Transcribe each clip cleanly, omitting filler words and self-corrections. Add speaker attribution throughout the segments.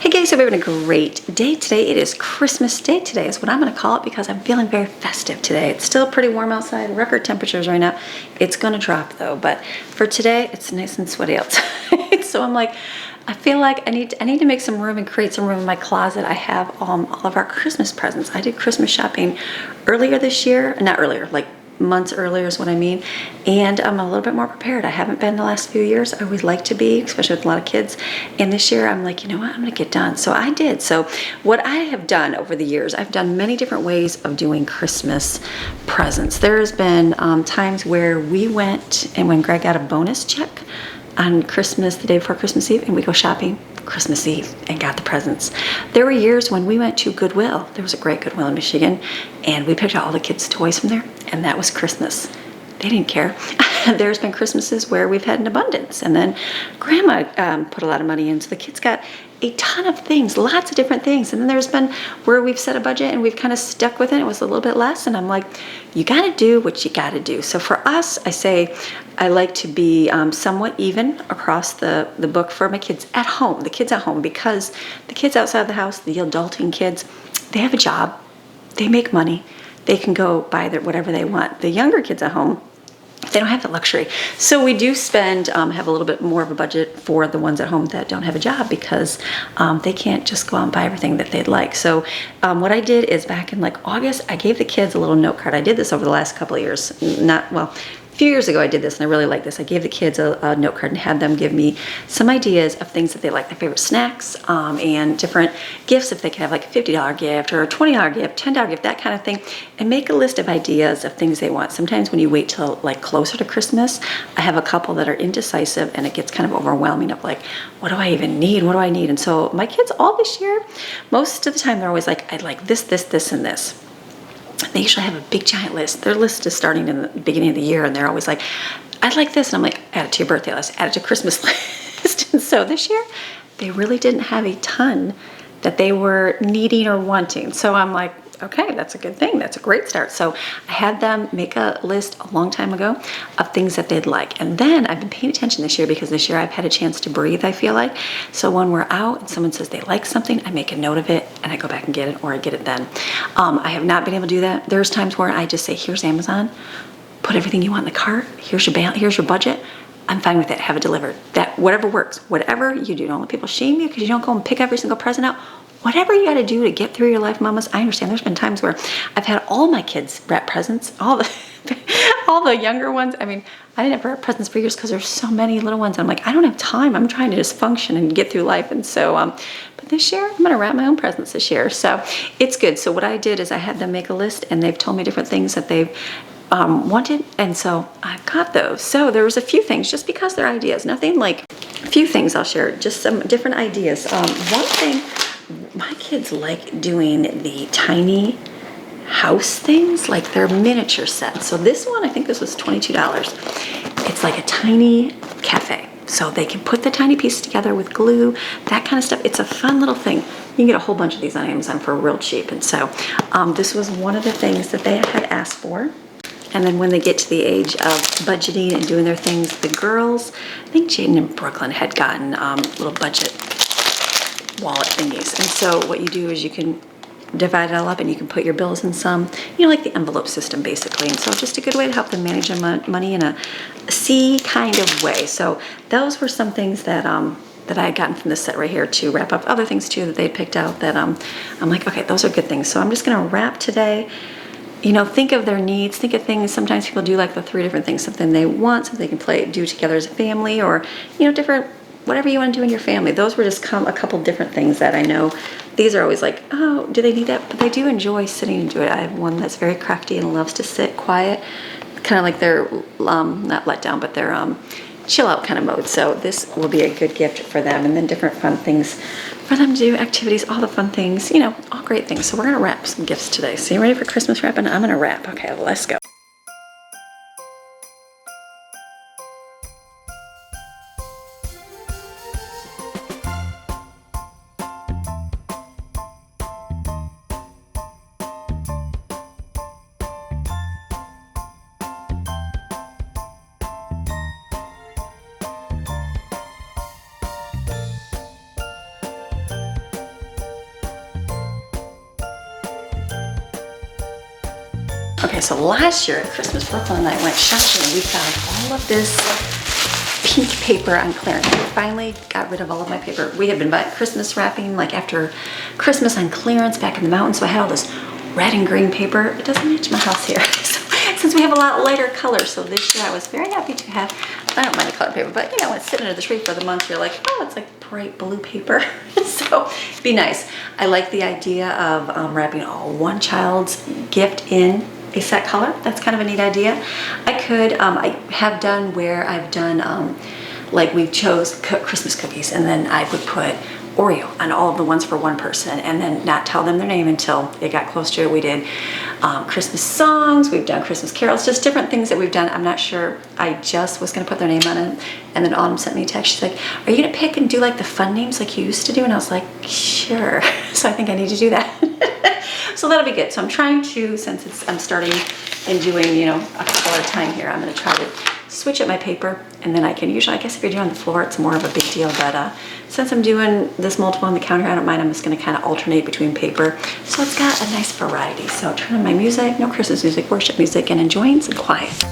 Speaker 1: Hey guys, hope you're having a great day today. It is Christmas Day today is what I'm going to call it because I'm feeling very festive today. It's still pretty warm outside, record temperatures right now. It's going to drop though, but for today it's nice and sweaty outside. So I'm like, I feel like I need to make some room and create some room in my closet. I have all of our Christmas presents. I did Christmas shopping earlier this year, not earlier, like months earlier is what I mean, and I'm a little bit more prepared. I haven't been the last few years. I always like to be, especially with a lot of kids, and this year I'm like, you know what, I'm gonna get done. So I did. So what I have done over the years, I've done many different ways of doing Christmas presents. There's been times where we went and when Greg got a bonus check on Christmas, the day before Christmas Eve, and we go shopping Christmas Eve and got the presents. There were years when we went to Goodwill. There was a great Goodwill in Michigan, and we picked out all the kids' toys from there, and that was Christmas. They didn't care. There's been Christmases where we've had an abundance, and then Grandma put a lot of money in, so the kids got a ton of things, lots of different things. And then there's been where we've set a budget and we've kind of stuck with it. It was a little bit less, and I'm like, you got to do what you got to do. So for us, I say I like to be somewhat even across the book for my kids at home, the kids at home, because the kids outside the house, the adulting kids, they have a job, they make money, they can go buy whatever they want. The younger kids at home, they don't have that luxury. So we do spend, have a little bit more of a budget for the ones at home that don't have a job because they can't just go out and buy everything that they'd like. So what I did is back in like August, I gave the kids a little note card. I did this over the last couple of years. A few years ago I did this and I really like this. I gave the kids a note card and had them give me some ideas of things that they like, their favorite snacks and different gifts, if they could have like a $50 gift or a $20 gift, $10 gift, that kind of thing, and make a list of ideas of things they want. Sometimes when you wait till like closer to Christmas, I have a couple that are indecisive and it gets kind of overwhelming of like, what do I even need? What do I need? And so my kids all this year, most of the time they're always like, I'd like this, this, this, and this. They usually have a big giant list. Their list is starting in the beginning of the year and they're always like, I'd like this. And I'm like, add it to your birthday list, add it to Christmas list. And so this year, they really didn't have a ton that they were needing or wanting. So I'm like, okay, that's a good thing. That's a great start. So I had them make a list a long time ago of things that they'd like. And then I've been paying attention this year because this year I've had a chance to breathe, I feel like. So when we're out and someone says they like something, I make a note of it and I go back and get it, or I get it then. I have not been able to do that. There's times where I just say, here's Amazon, put everything you want in the cart, here's your budget. I'm fine with it, have it delivered. That whatever works, whatever you do. Don't let people shame you because you don't go and pick every single present out. Whatever you got to do to get through your life, mamas, I understand. There's been times where I've had all my kids wrap presents, all the younger ones. I mean, I didn't have wrap presents for years because there's so many little ones. I'm like, I don't have time. I'm trying to just function and get through life. And so, but this year, I'm going to wrap my own presents this year. So it's good. So what I did is I had them make a list and they've told me different things that they've wanted. And so I've got those. So there was a few things just because they're ideas, nothing like a few things I'll share, just some different ideas. One thing, my kids like doing the tiny house things, like their miniature sets. So this one, I think this was $22. It's like a tiny cafe. So they can put the tiny pieces together with glue, that kind of stuff. It's a fun little thing. You can get a whole bunch of these on Amazon for real cheap. And so this was one of the things that they had asked for. And then when they get to the age of budgeting and doing their things, the girls, I think Jaden and Brooklyn had gotten little budget wallet thingies. And so what you do is you can divide it all up and you can put your bills in some, like the envelope system basically. And so just a good way to help them manage their money in a C kind of way. So those were some things that that I had gotten from this set right here to wrap up. Other things too that they picked out that I'm like, okay, those are good things. So I'm just gonna wrap today. Think of their needs, think of things. Sometimes people do like the 3 different things, something they want, something they can do together as a family, or, different, whatever you want to do in your family. Those were just a couple different things that I know. These are always like, oh, do they need that? But they do enjoy sitting and do it. I have one that's very crafty and loves to sit quiet, kind of like their, not let down, but their chill out kind of mode. So this will be a good gift for them. And then different fun things for them to do, activities, all the fun things, all great things. So we're gonna wrap some gifts today. So you ready for Christmas wrapping? I'm gonna wrap. Okay, let's go. Okay, so last year at Christmas, Brooklyn and I went shopping and we found all of this pink paper on clearance. I finally got rid of all of my paper. We had been buying Christmas wrapping like after Christmas on clearance back in the mountains, so I had all this red and green paper. It doesn't match my house here. So, since we have a lot lighter colors, so this year I was very happy to have, I don't mind the color paper, but you know, when it's sitting under the tree for the month, you're like, oh, it's like bright blue paper. So it'd be nice. I like the idea of wrapping all one child's gift in a set color. That's kind of a neat idea. I could, I have done where I've done, like we chose Christmas cookies and then I would put Oreo on all of the ones for one person and then not tell them their name until it got close to it. We did Christmas songs, we've done Christmas carols, just different things that we've done. I'm not sure, I just was gonna put their name on it and then Autumn sent me a text. She's like, are you gonna pick and do like the fun names like you used to do? And I was like, sure. So I think I need to do that. So that'll be good. So I'm trying to, since I'm starting and doing, you know, a couple at a time here, I'm gonna try to switch up my paper and then I can usually, I guess if you're doing on the floor, it's more of a big deal, but since I'm doing this multiple on the counter, I don't mind, I'm just gonna kind of alternate between paper. So it's got a nice variety. So turn on my music, no Christmas music, worship music, and enjoying some quiet.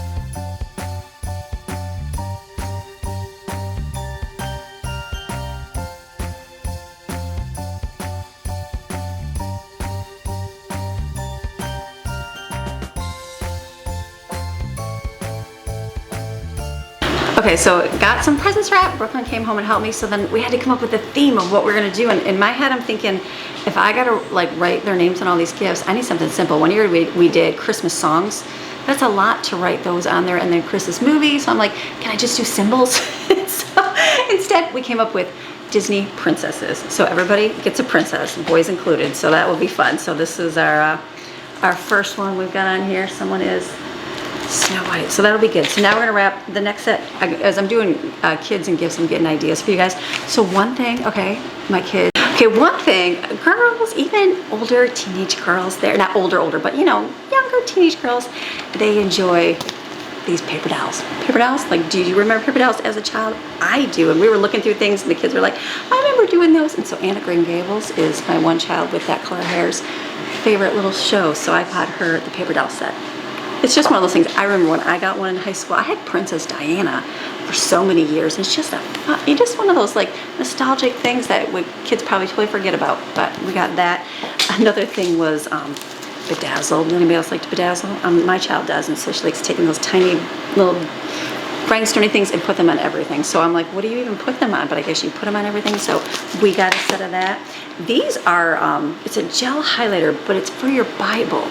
Speaker 1: Okay, so got some presents wrapped. Brooklyn came home and helped me, so then we had to come up with a theme of what we're gonna do. And in my head, I'm thinking, if I gotta like write their names on all these gifts, I need something simple. One year we did Christmas songs. That's a lot to write those on there, and then Christmas movies. So I'm like, can I just do symbols? So instead, we came up with Disney princesses. So everybody gets a princess, boys included. So that will be fun. So this is our first one we've got on here. Someone is Snow White, so that'll be good. So now we're gonna wrap the next set. As I'm doing kids and gifts, I'm getting ideas for you guys. So one thing, okay, my kids. Okay, one thing, girls, even older teenage girls, they're not older, but you know, younger teenage girls, they enjoy these paper dolls. Paper dolls, like, do you remember paper dolls as a child? I do, and we were looking through things and the kids were like, I remember doing those. And so Anna Green Gables is my one child with that color hair's favorite little show, so I bought her the paper doll set. It's just one of those things. I remember when I got one in high school, I had Princess Diana for so many years. It's just just one of those like nostalgic things that kids probably totally forget about, but we got that. Another thing was Bedazzled. Anybody else like to bedazzle? My child does, and so she likes taking those tiny little rhinestone things and put them on everything. So I'm like, what do you even put them on? But I guess you put them on everything. So we got a set of that. These are, it's a gel highlighter, but it's for your Bible.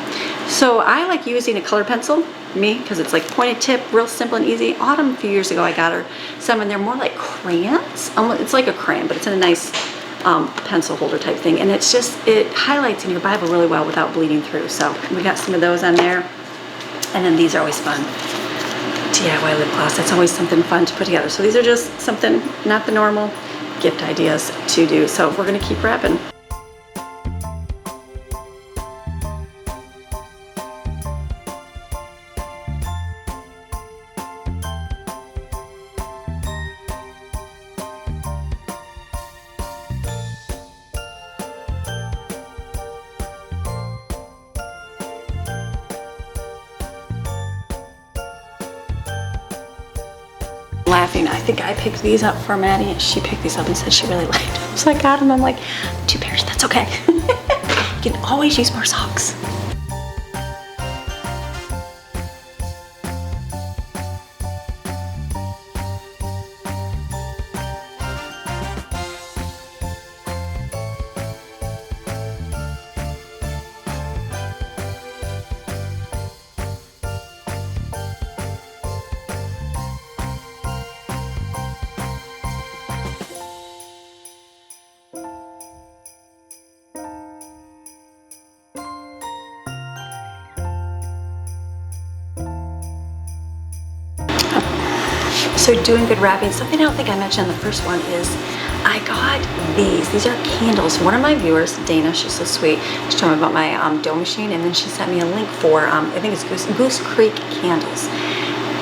Speaker 1: So I like using a color pencil, because it's like pointed tip, real simple and easy. Autumn, a few years ago, I got her some, and they're more like crayons. It's like a crayon, but it's in a nice pencil holder type thing. And it's just, it highlights in your Bible really well without bleeding through. So we got some of those on there. And then these are always fun. DIY lip gloss, that's always something fun to put together. So these are just something, not the normal gift ideas to do. So we're gonna keep wrapping. Laughing, I think I picked these up for Maddie and she picked these up and said she really liked them. So I got them, I'm like, 2 pairs, that's okay. You can always use more socks. So doing good wrapping, something I don't think I mentioned in the first one is I got these. These are candles. One of my viewers, Dana, she's so sweet. She told me about my dough machine, and then she sent me a link for, I think it's Goose Creek candles.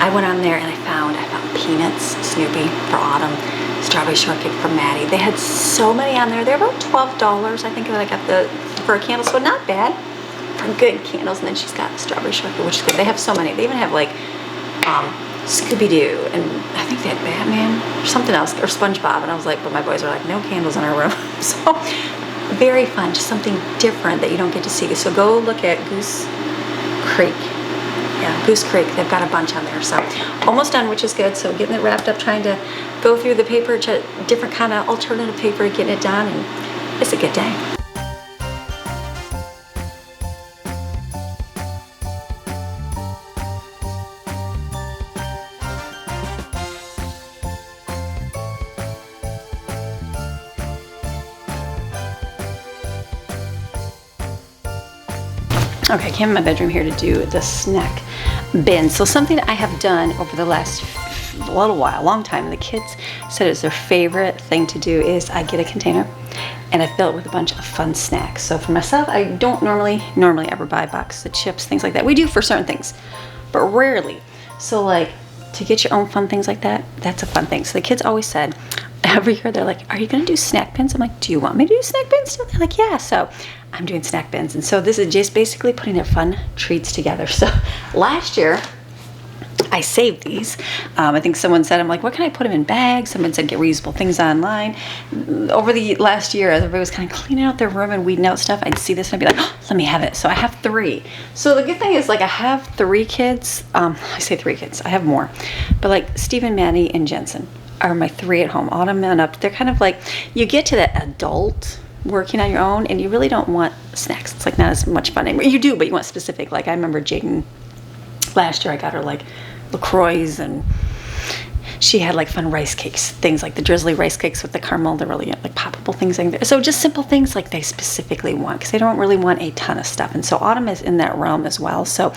Speaker 1: I went on there and I found Peanuts, Snoopy for Autumn, Strawberry Shortcake for Maddie. They had so many on there. They're about $12, I think, that I got for a candle, so not bad. super good candles. And then she's got strawberry shortcake, which is good. They have so many. They even have like Scooby-Doo, and I think they had Batman or something else, or SpongeBob. And I was like, but my boys are like, no candles in our room. So very fun, just something different that you don't get to see. So go look at Goose Creek. Yeah, Goose Creek. They've got a bunch on there. So almost done, which is good. So getting it wrapped up, trying to go through the paper, different kind of alternative paper, getting it done, and it's a good day. Okay, I came in my bedroom here to do the snack bin. So something I have done over the last long time, and the kids said it's their favorite thing to do, is I get a container and I fill it with a bunch of fun snacks. So for myself, I don't normally ever buy boxes of chips, things like that. We do for certain things, but rarely. So like to get your own fun things like that, that's a fun thing. So the kids always said, every year they're like, are you gonna do snack bins? I'm like, do you want me to do snack bins? They're like, yeah. So I'm doing snack bins. And so this is just basically putting their fun treats together. So last year, I saved these. I think someone said, I'm like, what can I put them in bags? Someone said, get reusable things online. Over the last year, as everybody was kind of cleaning out their room and weeding out stuff, I'd see this and I'd be like, oh, let me have it. So I have 3. So the good thing is, like, I have 3 kids. I say 3 kids. I have more. But like Stephen, Maddie, and Jensen are my 3 at home. Autumn and up. They're kind of like, you get to that adult working on your own and you really don't want snacks. It's like not as much fun anymore. You do, but you want specific. Like I remember Jaden, last year I got her like LaCroix, and she had like fun rice cakes, things like the drizzly rice cakes with the caramel. They're really like poppable things in there. So just simple things like they specifically want, because they don't really want a ton of stuff. And so Autumn is in that realm as well. So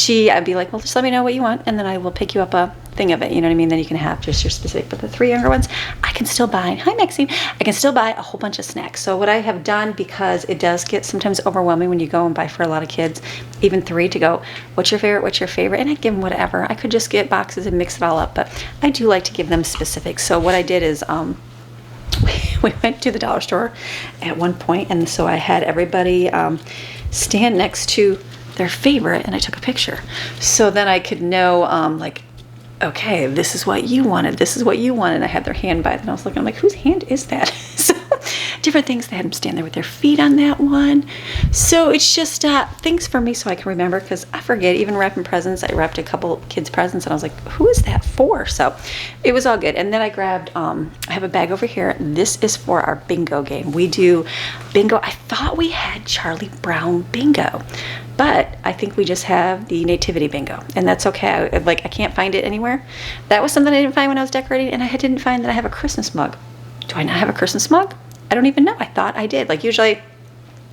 Speaker 1: I'd be like, well, just let me know what you want, and then I will pick you up a thing of it, you know what I mean? Then you can have just your specific. But the 3 younger ones, I can still buy, hi Maxine, I can still buy a whole bunch of snacks. So what I have done, because it does get sometimes overwhelming when you go and buy for a lot of kids, even 3, to go, what's your favorite? And I give them whatever. I could just get boxes and mix it all up, but I do like to give them specifics. So what I did is we went to the dollar store at one point, and so I had everybody stand next to their favorite, and I took a picture. So then I could know like, okay, this is what you wanted. This is what you wanted. I had their hand by it, and I was looking, I'm like, whose hand is that? So different things. They had them stand there with their feet on that one. So it's just things for me so I can remember, because I forget. Even wrapping presents, I wrapped a couple kids' presents, and I was like, who is that for? So it was all good. And then I grabbed, I have a bag over here. This is for our bingo game. We do bingo. I thought we had Charlie Brown bingo, but I think we just have the nativity bingo, and that's okay. I can't find it anywhere. That was something I didn't find when I was decorating, and I didn't find that I have a Christmas mug. Do I not have a Christmas mug? I don't even know. I thought I did. Like usually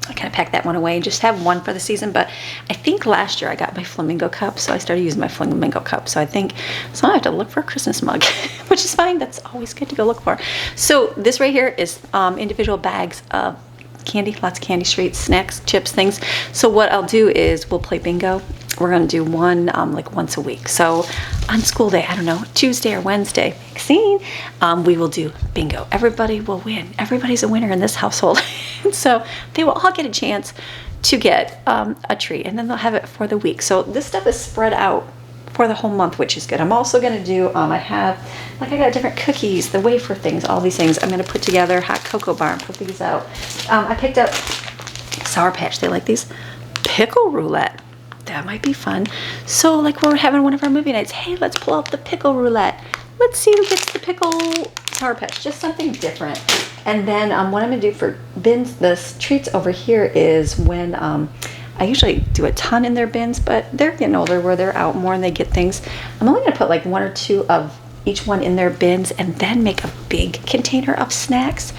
Speaker 1: I kind of pack that one away and just have one for the season, but I think last year I got my flamingo cup, so I started using my flamingo cup. So I think, so I have to look for a Christmas mug, which is fine. That's always good to go look for. So this right here is individual bags of candy, lots of candy, treats, snacks, chips, things. So what I'll do is we'll play bingo. We're going to do one like once a week. So on school day, I don't know, Tuesday or Wednesday, Maxine, we will do bingo. Everybody will win. Everybody's a winner in this household. And so they will all get a chance to get a treat, and then they'll have it for the week. So this stuff is spread out for the whole month, which is good. I'm also going to do, I got different cookies, the wafer things, all these things. I'm going to put together hot cocoa bar and put these out. I picked up Sour Patch. They like these. Pickle roulette. That might be fun. So like we're having one of our movie nights. Hey, let's pull out the pickle roulette. Let's see who gets the pickle Sour Patch. Just something different. And then what I'm going to do for bins, the treats over here is when I usually do a ton in their bins, but they're getting older where they're out more and they get things. I'm only going to put like 1 or 2 of each one in their bins, and then make a big container of snacks,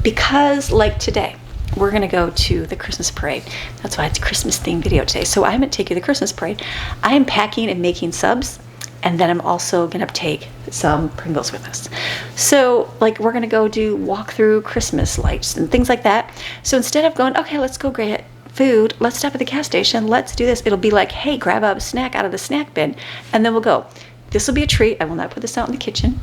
Speaker 1: because like today, we're going to go to the Christmas parade. That's why it's a Christmas themed video today. So I'm going to take you to the Christmas parade. I am packing and making subs, and then I'm also going to take some Pringles with us. So like we're going to go do walk through Christmas lights and things like that. So instead of going, okay, let's go get food, let's stop at the gas station, let's do this. It'll be like, hey, grab a snack out of the snack bin, and then we'll go. This will be a treat. I will not put this out in the kitchen.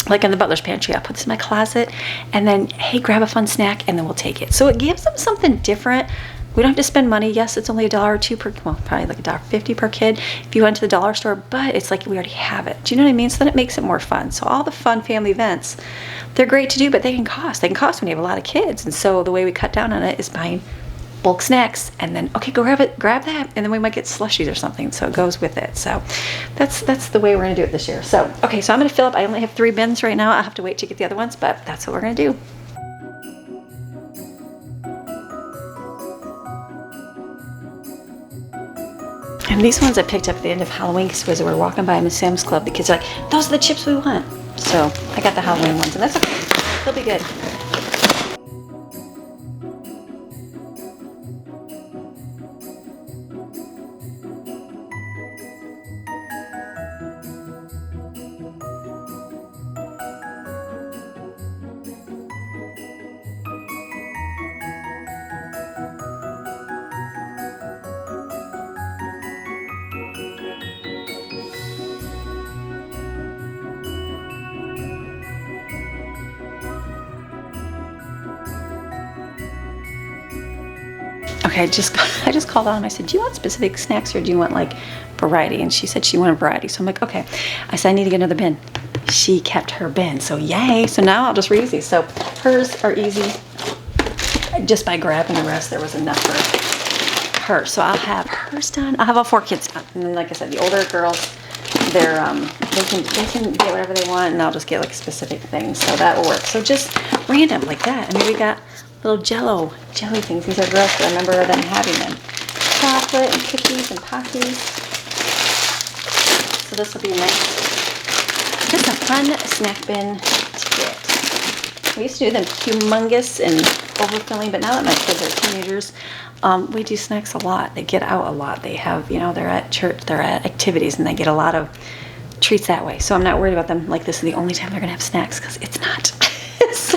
Speaker 1: Like in the butler's pantry, I'll put this in my closet, and then, hey, grab a fun snack, and then we'll take it. So it gives them something different, We don't have to spend money. Yes, it's only $1 or $2 per, well, probably like $1.50 per kid if you went to the dollar store, but it's like we already have it. Do you know what I mean? So then it makes it more fun. So all the fun family events, they're great to do, but they can cost. They can cost when you have a lot of kids. And so the way we cut down on it is buying bulk snacks, and then, okay, go grab that, and then we might get slushies or something, so it goes with it. So that's the way we're gonna do it this year. So, okay, so I'm gonna fill up. I only have 3 bins right now. I'll have to wait to get the other ones, but that's what we're gonna do. And these ones I picked up at the end of Halloween because as we were walking by Sam's Club, the kids are like, those are the chips we want. So I got the Halloween ones, and that's okay. They'll be good. Okay, I just called on. I said, do you want specific snacks or do you want like variety? And she said she wanted variety. So I'm like, okay. I said, I need to get another bin. She kept her bin. So yay. So now I'll just reuse these. So hers are easy. Just by grabbing the rest, there was enough for her. So I'll have hers done. I'll have all 4 kids done. And then like I said, the older girls, they can get whatever they want, and I'll just get like specific things. So that will work. So just random like that. I mean, we got little jelly things. These are gross, but I remember them having them. Chocolate and cookies and Pockies. So this will be just a fun snack bin to get. We used to do them humongous and overfilling, but now that my kids are teenagers, we do snacks a lot. They get out a lot. They have, they're at church, they're at activities, and they get a lot of treats that way. So I'm not worried about them like this is the only time they're gonna have snacks, because it's not. So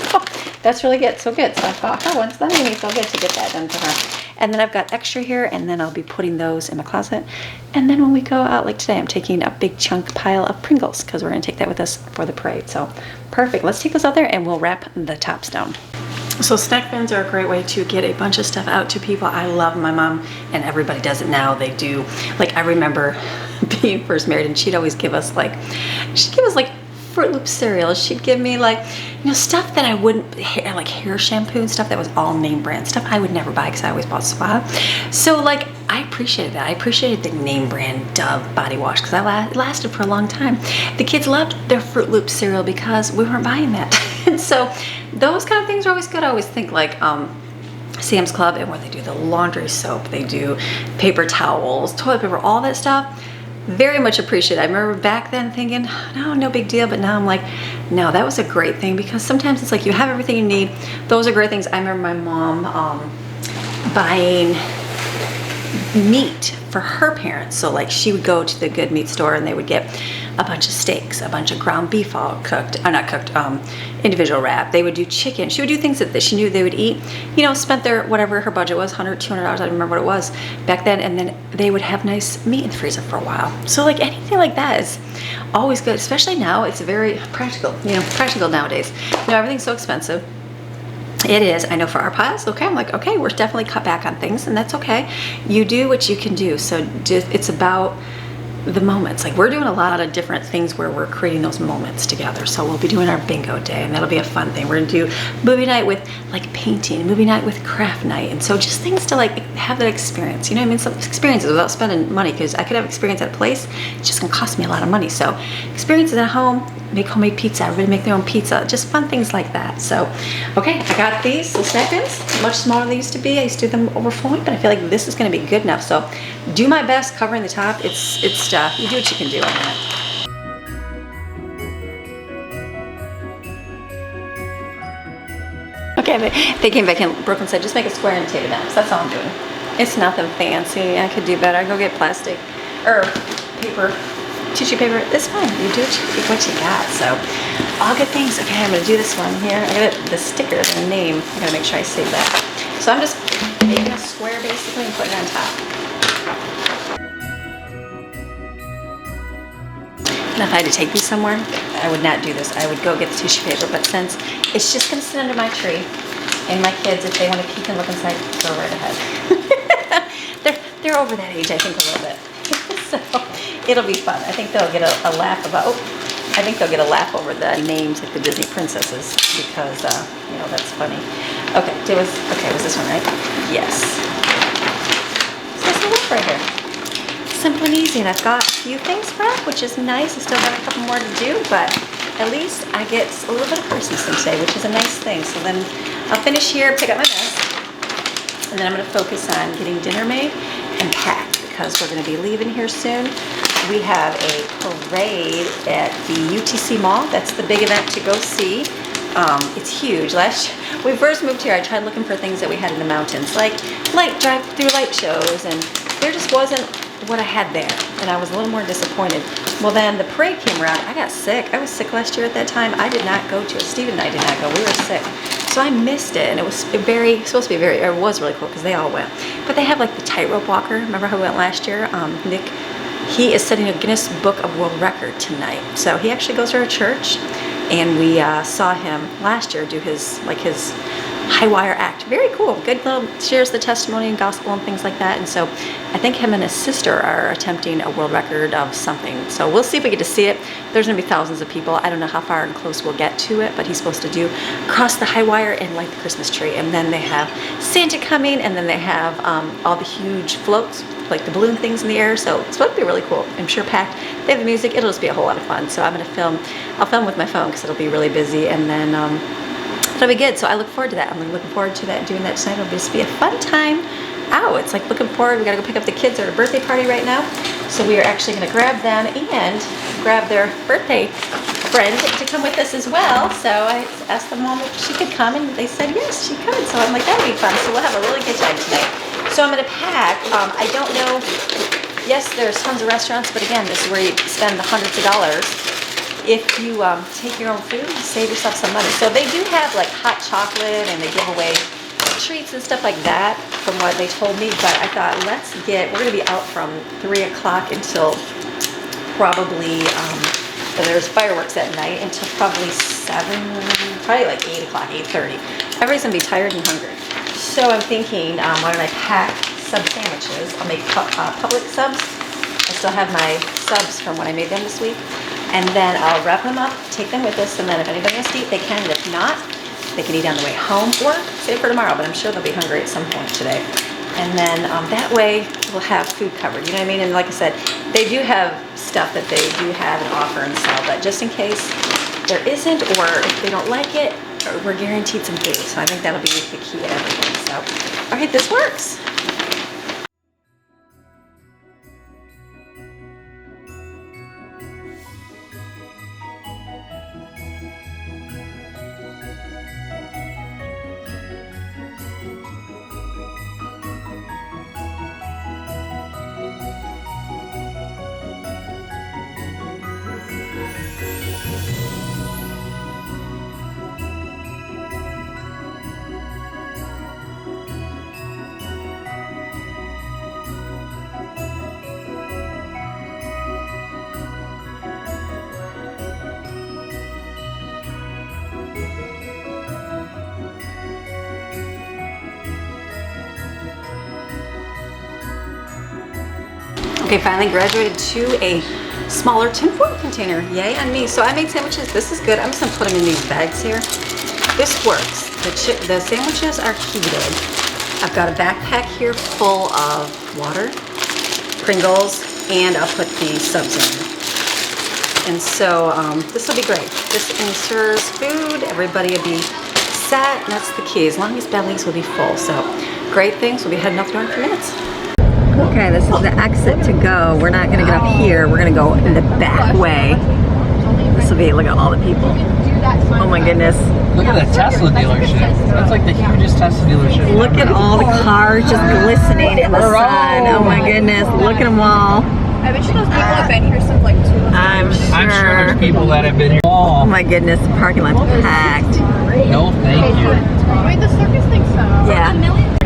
Speaker 1: that's really good. So good. So I thought her once, then it feel good to get that done for her. And then I've got extra here, and then I'll be putting those in my closet. And then when we go out, like today, I'm taking a big chunk pile of Pringles because we're gonna take that with us for the parade. So perfect. Let's take those out there and we'll wrap the tops down. So snack bins are a great way to get a bunch of stuff out to people. I love my mom, and everybody does it now. They do. Like I remember being first married, and she'd always give us like Fruit Loop cereal. She'd give me like, stuff that I wouldn't, like hair shampoo and stuff that was all name brand stuff I would never buy because I always bought Spa. So like I appreciated that. I appreciated the name brand Dove body wash because it lasted for a long time. The kids loved their Fruit Loop cereal because we weren't buying that. And so those kind of things are always good. I always think like Sam's Club, and where they do the laundry soap, they do paper towels, toilet paper, all that stuff. Very much appreciated. I remember back then thinking, no big deal, but now I'm like, no, that was a great thing, because sometimes it's like you have everything you need. Those are great things. I remember my mom buying meat for her parents. So like she would go to the good meat store and they would get a bunch of steaks, a bunch of ground beef all cooked, not cooked, individual wrap. They would do chicken. She would do things that she knew they would eat, spent their, whatever her budget was, $100, $200, I don't remember what it was back then. And then they would have nice meat in the freezer for a while. So like anything like that is always good, especially now. It's very practical, practical nowadays. Everything's so expensive. It is. I know for our piles, okay, I'm like, okay, we're definitely cut back on things, and that's okay. You do what you can do. So it's about the moments. Like we're doing a lot of different things where we're creating those moments together. So we'll be doing our bingo day, and that'll be a fun thing. We're gonna do movie night with like painting, movie night with craft night, and so just things to like have that experience. Some experiences without spending money, because I could have experience at a place, it's just gonna cost me a lot of money. So experiences at home, make homemade pizza, everybody make their own pizza, just fun things like that. So okay, I got these little snack bins, much smaller than they used to be. I used to do them overflowing, but I feel like this is gonna be good enough. So do my best covering the top. It's you do what you can do on that. Okay, they came back in. Brooklyn said, just make a square and tape it down. So that's all I'm doing. It's nothing fancy. I could do better. I go get plastic or paper, tissue paper. It's fine. You do what you got. So all good things. Okay, I'm gonna do this one here. I got the sticker, the name. I gotta make sure I save that. So I'm just making a square basically and putting it on top. And if I had to take these somewhere, I would not do this. I would go get the tissue paper, but since it's just gonna sit under my tree, and my kids, if they want to peek and look inside, go right ahead. they're over that age, I think, a little bit. So it'll be fun. I think they'll get a laugh about, I think they'll get a laugh over the names like the Disney princesses because, you know, that's funny. Okay, was this one right? Yes. So this will work right here. Simple and easy, and I've got a few things wrapped, which is nice. I still got a couple more to do, but at least I get a little bit of Christmas in today, which is a nice thing. So then I'll finish here, pick up my mess, and then I'm going to focus on getting dinner made and packed because we're going to be leaving here soon. We have a parade at the UTC Mall. That's the big event to go see. It's huge. When we first moved here, I tried looking for things that we had in the mountains, like drive-through light shows, and there just wasn't what I had there, and I was a little more disappointed. Well, then the parade came around. I got sick. I was sick last year at that time. I did not go to it. Steven and I did not go. We were sick. So I missed it, and it was supposed to be it was really cool because they all went. But they have like the tightrope walker. Remember how we went last year? Nick, he is setting a Guinness Book of World Record tonight. So he actually goes to our church, and we saw him last year do his high wire act. Very cool. Good little, shares the testimony and gospel and things like that. And so I think him and his sister are attempting a world record of something. So we'll see if we get to see it. There's going to be thousands of people. I don't know how far and close we'll get to it, but he's supposed to do cross the high wire and light the Christmas tree. And then they have Santa coming, and then they have all the huge floats, like the balloon things in the air. So it's supposed to be really cool. I'm sure packed. They have the music. It'll just be a whole lot of fun. So I'm going to film. I'll film with my phone because it'll be really busy. And then it'll be good. So I look forward to that. I'm looking forward to that, doing that tonight. It'll just be a fun time. Ow, it's like looking forward. We gotta go pick up the kids at a birthday party right now. So we are actually gonna grab them and grab their birthday friend to come with us as well. So I asked the mom if she could come, and they said yes, she could. So I'm like, that would be fun. So we'll have a really good time tonight. So I'm gonna pack. I don't know, yes, there's tons of restaurants, but again, this is where you spend the hundreds of dollars. If you take your own food, you save yourself some money. So they do have like hot chocolate, and they give away treats and stuff like that from what they told me. But I thought, we're gonna be out from 3 o'clock until probably, there's fireworks at night until probably 7, probably like 8 o'clock, 8:30. Everybody's gonna be tired and hungry. So I'm thinking, why don't I pack sub sandwiches? I'll make public subs. I still have my subs from when I made them this week. And then I'll wrap them up, take them with us, and then if anybody wants to eat, they can. And if not, they can eat on the way home or save for tomorrow, but I'm sure they'll be hungry at some point today. And then that way we'll have food covered, you know what I mean? And like I said, they do have stuff that they do have and offer and sell, but just in case there isn't, or if they don't like it, we're guaranteed some food. So I think that'll be the key to everything. So, all right, this works. Okay, finally graduated to a smaller tinfoil container. Yay on me. So I made sandwiches. This is good. I'm just gonna put them in these bags here. This works. The sandwiches are heated. I've got a backpack here full of water, Pringles, and I'll put the subs in. And so this will be great. This ensures food. Everybody will be set. And that's the key. As long as bellies will be full. So great things. We'll be heading out the door in a few minutes. Okay, this is the exit to go. We're not gonna get up here. We're gonna go in the back way. This will be, look at all the people. Oh my goodness.
Speaker 2: Look at that Tesla dealership. That's like the hugest Tesla dealership.
Speaker 1: Look at all the cars just glistening in the sun. Oh my goodness, look at them all.
Speaker 3: I bet you those people have been here since like 2 o'clock.
Speaker 1: I'm
Speaker 2: sure there's people that have been here.
Speaker 1: Oh my goodness, the parking lot's packed.
Speaker 2: No, thank you.
Speaker 3: Wait, the circus thinks so.
Speaker 1: Yeah.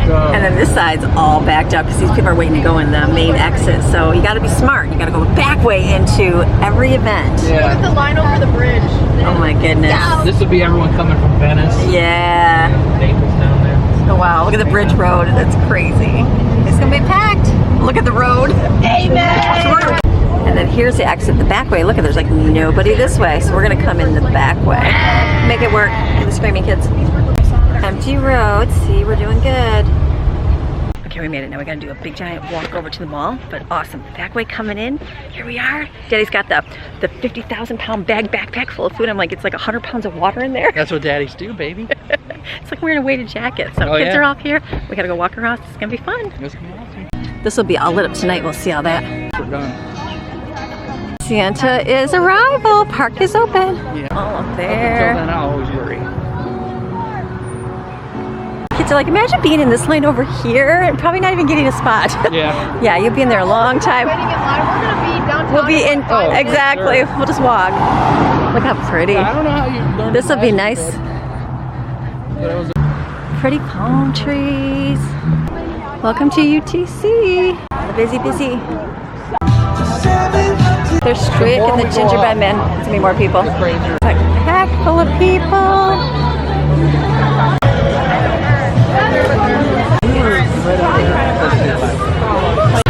Speaker 1: And then this side's all backed up because these people are waiting to go in the main exit. So you got to be smart. You got to go back way into every event.
Speaker 3: Yeah. Look at the line over the bridge.
Speaker 1: Oh my goodness.
Speaker 2: This would be everyone coming from Venice.
Speaker 1: Yeah.
Speaker 2: Naples down there.
Speaker 1: Oh wow, look at the bridge road. That's crazy. It's going to be packed. Look at the road. Amen. And then here's the exit, the back way. Look at, there's like nobody this way. So we're gonna come in the back way. Make it work for the screaming kids. Empty road, see, we're doing good. Okay, we made it. Now we gotta do a big giant walk over to the mall, but awesome. Back way coming in, here we are. Daddy's got the 50,000 pound backpack full of food. I'm like, it's like 100 pounds of water in there.
Speaker 2: That's what daddies do, baby.
Speaker 1: It's like wearing a weighted jacket. So kids are off here. We gotta go walk around. It's gonna be fun.
Speaker 2: It's gonna be awesome.
Speaker 1: This will be all lit up tonight. We'll see all that.
Speaker 2: We're done.
Speaker 1: Santa is arrival. Park is open.
Speaker 2: Yeah.
Speaker 1: All up
Speaker 2: Until
Speaker 1: there.
Speaker 2: then, I always worry.
Speaker 1: Kids are like, imagine being in this lane over here and probably not even getting a spot.
Speaker 2: Yeah.
Speaker 1: Yeah, you'll be in there a long time.
Speaker 3: Waiting in line. We're gonna be downtown.
Speaker 1: We'll be in,
Speaker 2: Oh,
Speaker 1: exactly.
Speaker 2: sure.
Speaker 1: We'll just walk. Look how pretty.
Speaker 2: I don't know how you learned.
Speaker 1: This will be nice.
Speaker 2: But it was
Speaker 1: Pretty palm trees. Welcome to UTC. Busy. There's Strick and the gingerbread men. There's gonna be more people.
Speaker 2: the crazier.
Speaker 1: It's like a pack full of people.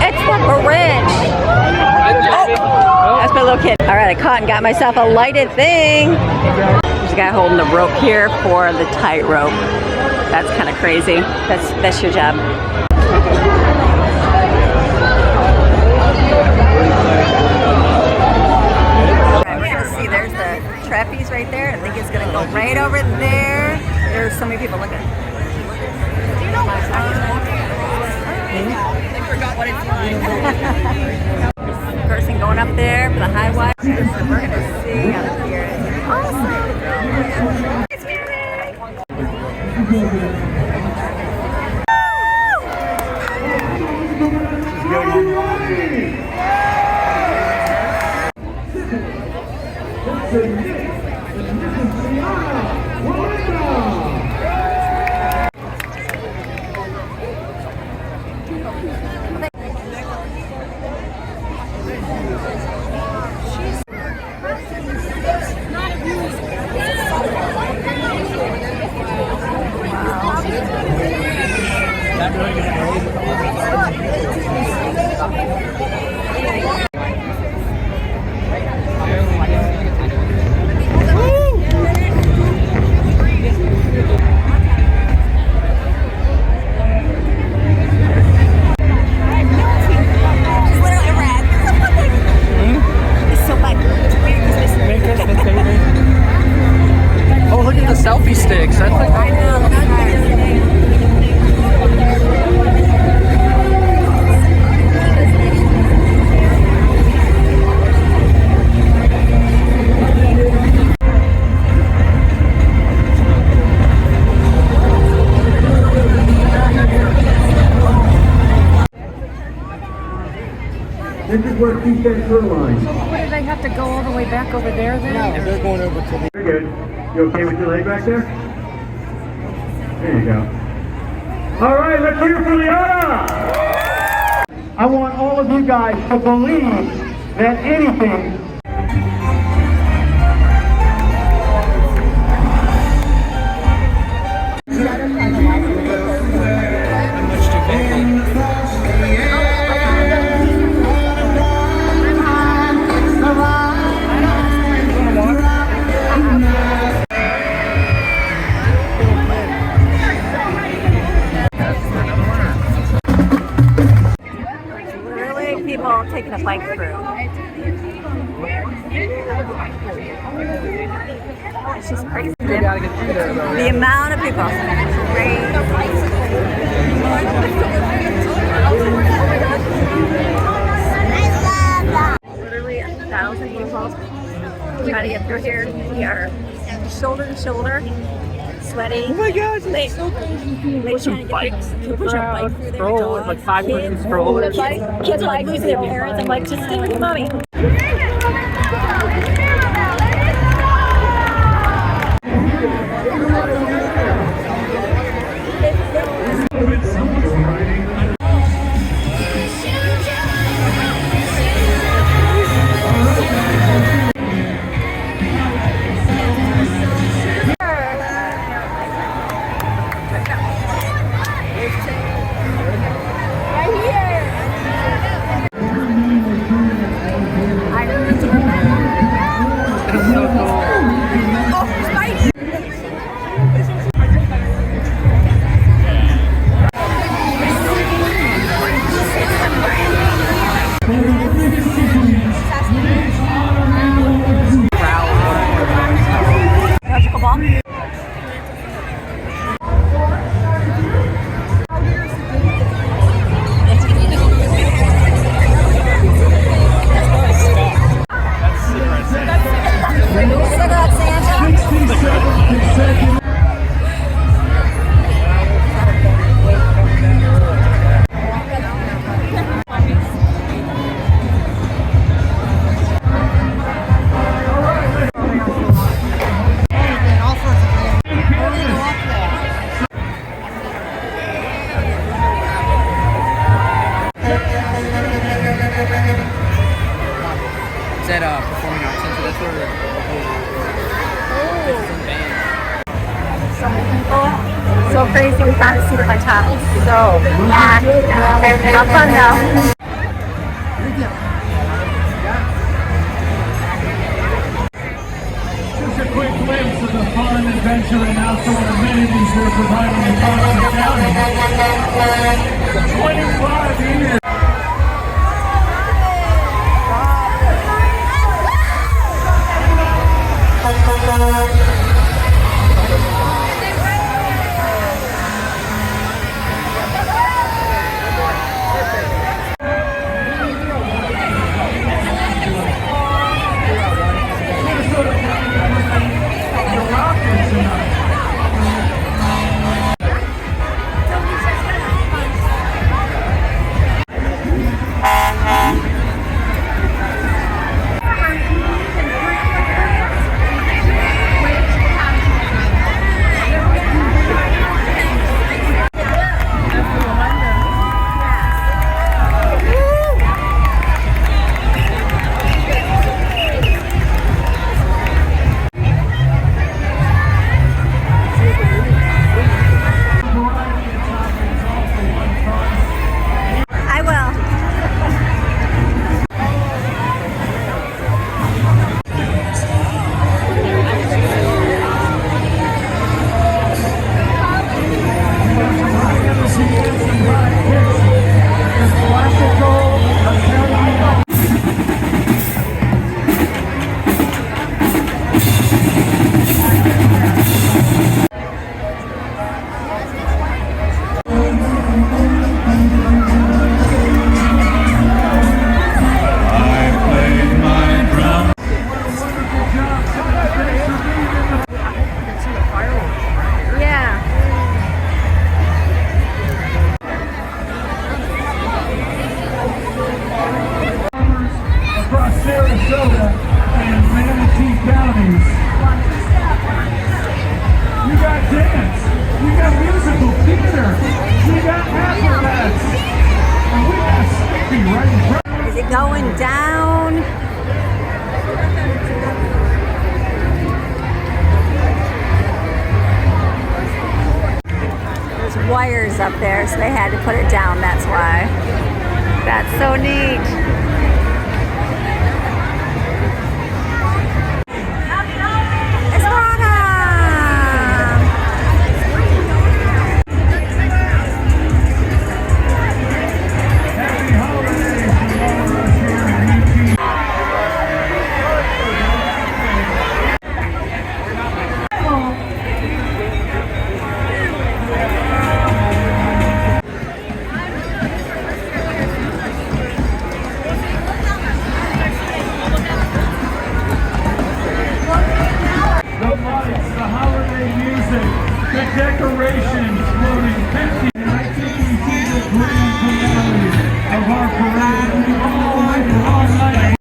Speaker 1: It's the Grinch. That's my little kid. All right, I caught and got myself a lighted thing. There's a guy holding the rope here for the tightrope. That's kind of crazy. That's your job. We're gonna see, there's the trapeze right there. I think it's gonna go right over there. There's so many people looking.
Speaker 3: They forgot what it's like.
Speaker 1: Person going up there for the high wire. So we're gonna see out here. Awesome.
Speaker 2: Oh, look at the selfie sticks. That's like
Speaker 4: This is where Keith that curl line.
Speaker 3: What, do they have to go all the way back over there then?
Speaker 2: if they're going over to the.
Speaker 4: Very good. You okay with your leg back there? There you go. All right, let's hear it for Liana. I want all of you guys to believe that anything
Speaker 1: Really, people taking a bike through. It's just crazy.
Speaker 2: You gotta get through there though.
Speaker 1: The amount of people. Literally 1,000 people trying to get through here. We are shoulder to shoulder, sweating.
Speaker 2: Oh my gosh, it's so crazy.
Speaker 1: They
Speaker 2: Some bikes in the crowd. Strollers, like 500 strollers.
Speaker 1: Kids are like losing their parents. I'm like, just stay with your mommy.
Speaker 2: for different bands.
Speaker 3: So many people. So crazy. We found a seat at my top. So yeah. Have fun now.
Speaker 4: Just a quick glimpse of the fun, adventure, and outdoor amenities we're providing in Boston County. 25 years.
Speaker 3: Is it going down? There's wires up there, so they had to put it down, that's why. That's so neat.
Speaker 4: Decorations floating 50. I think we see the grand finale of our parade. All night.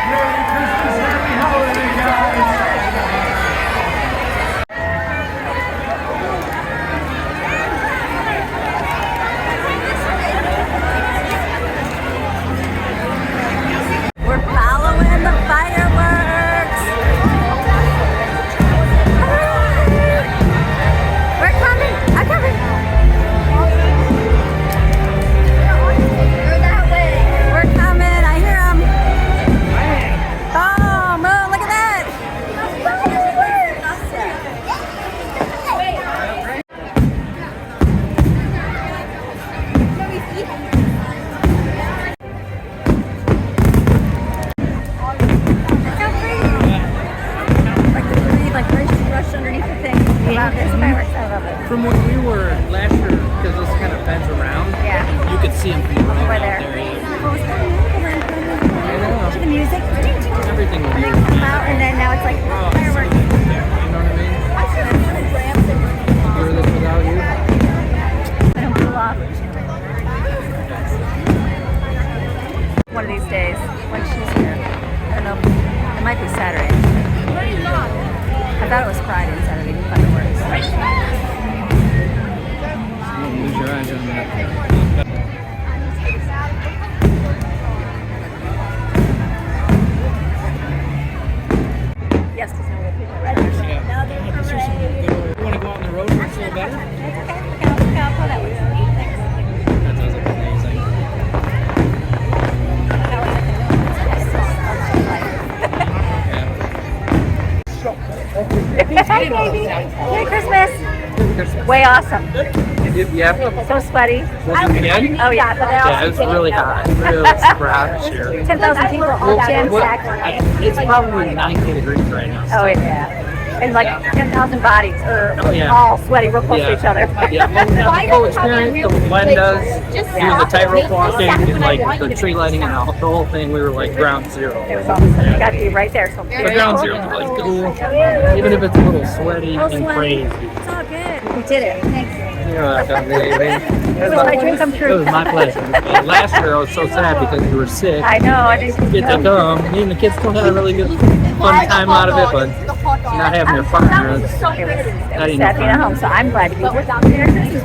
Speaker 4: Merry Christmas, happy holiday, guys.
Speaker 2: From when we were last year, because this kind of bends around,
Speaker 3: Yeah.
Speaker 2: you could see them from right
Speaker 3: Over
Speaker 2: out
Speaker 3: there.
Speaker 2: there.
Speaker 3: I know. To the music.
Speaker 2: Everything will
Speaker 3: And
Speaker 2: be
Speaker 3: then come out, and then now it's like
Speaker 2: oh,
Speaker 3: fireworks.
Speaker 2: you know what I mean? Hear this without you?
Speaker 3: I don't cool off. One of these days. baby. Merry Christmas. Way awesome.
Speaker 2: Yeah.
Speaker 3: So sweaty.
Speaker 2: Was it again?
Speaker 3: Oh yeah.
Speaker 2: Yeah, it was really hot. Really hot this year.
Speaker 3: 10,000 people all jam stacked.
Speaker 2: It's probably 90 degrees right now.
Speaker 3: Oh yeah. And like 10,000 bodies are all sweaty real close to each other.
Speaker 2: Yeah. Full experience. The wind does. He was a tightrope walking and like the tree lighting and the whole thing. We were like ground zero.
Speaker 3: It was awesome. You got to be right there. So
Speaker 2: But ground zero is like cool. Even if it's a little sweaty and crazy.
Speaker 3: It's all good. We did it. Thanks.
Speaker 2: You're welcome, baby.
Speaker 3: It was my dream come
Speaker 2: It
Speaker 3: true.
Speaker 2: was my pleasure. Last year I was so sad because you were sick.
Speaker 3: I know. I didn't
Speaker 2: Get to come. Me and the kids still had a really good fun time out of it, but not having your partner.
Speaker 3: It was sad being at home, so I'm glad to be here.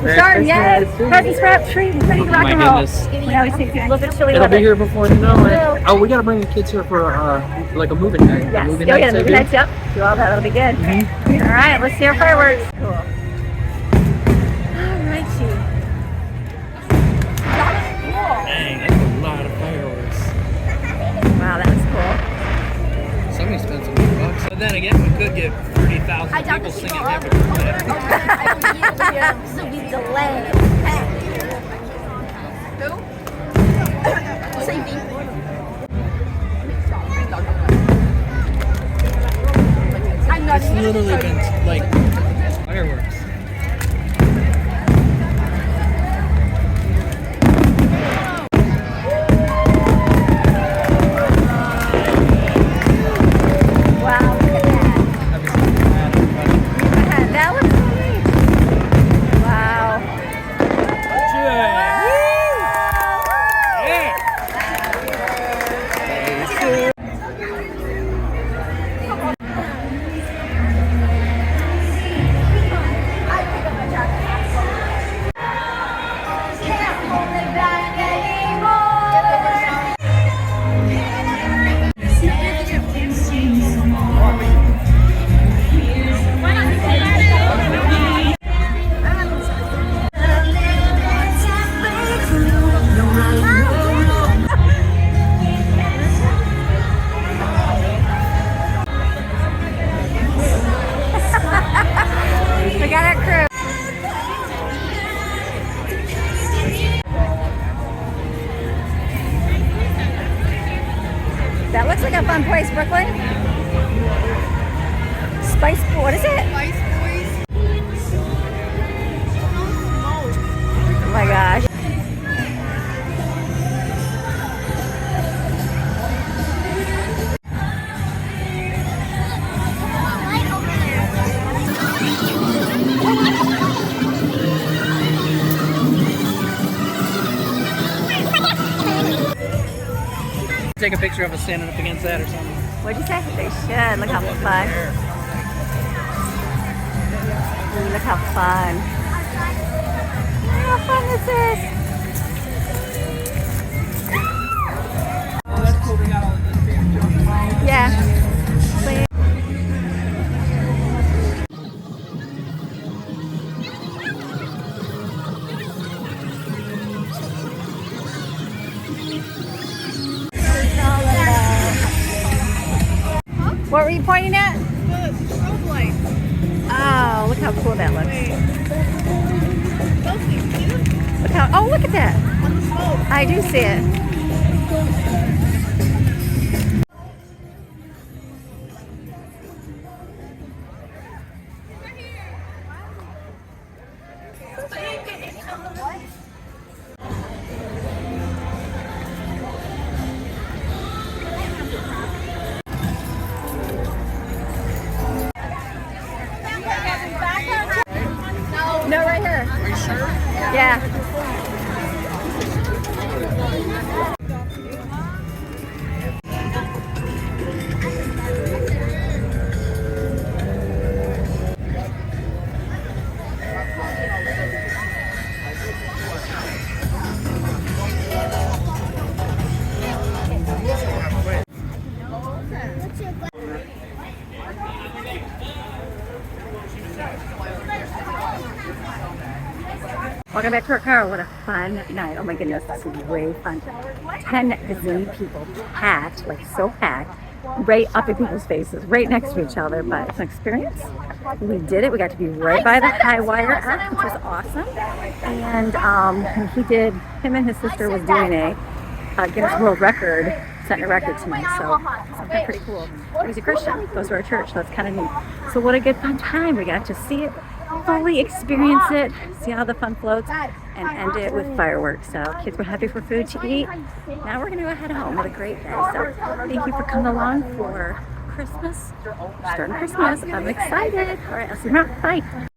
Speaker 3: We're starting, yes. Presents wrapped, tree, ready to rock
Speaker 2: my
Speaker 3: and roll.
Speaker 2: goodness.
Speaker 3: We always think it's a little bit chilly
Speaker 2: It'll
Speaker 3: weather.
Speaker 2: be here before you know it. Oh, we gotta bring the kids here for like a movie night.
Speaker 3: Yes.
Speaker 2: Movie
Speaker 3: Yeah,
Speaker 2: night,
Speaker 3: movie nights, yep. Do all that, that'll be good. All right, let's see our fireworks. Cool. All righty.
Speaker 2: Dang, that's a lot of fireworks.
Speaker 3: Wow, that was cool.
Speaker 2: Somebody spent some $100. But then again, we could get 30,000 people singing Happy Birthday.
Speaker 3: This will be delayed.
Speaker 2: It's literally been like fireworks.
Speaker 3: Wow, look at that. That looks sweet. Wow. We got our crew. That looks like a fun place, Brooklyn. Spice, what is it?
Speaker 5: Spice Boys.
Speaker 3: Oh my gosh.
Speaker 2: Take a picture of us standing up against that or something.
Speaker 3: What'd you say? They should. Look how fun. Ooh, look how fun. Look how fun this is. Yeah. What were you pointing at?
Speaker 5: The strobe lights.
Speaker 3: Oh, look how cool that looks.
Speaker 5: Those things, cute.
Speaker 3: Look how, oh, look at that.
Speaker 5: On the smoke.
Speaker 3: I do see it. No, right here.
Speaker 2: Are you sure?
Speaker 3: Yeah. Welcome back to our car. What a fun night. Oh my goodness, this was way fun. 10 gazillion people packed, like so packed.
Speaker 1: right up in people's faces, right next to each other, but it's an experience. We did it. We got to be right by the high wire act, which was awesome. And him and his sister was doing a Guinness World Record, setting a record tonight, so something pretty cool. He's a Christian, goes to our church, so that's kind of neat. So what a good fun time. We got to see it, fully experience it, see how the fun floats, and end it with fireworks. So kids were happy for food to eat. Now we're going to go head home with a great day. So thank you for coming along for Christmas. Starting Christmas. I'm excited. All right, I'll see you around. Bye.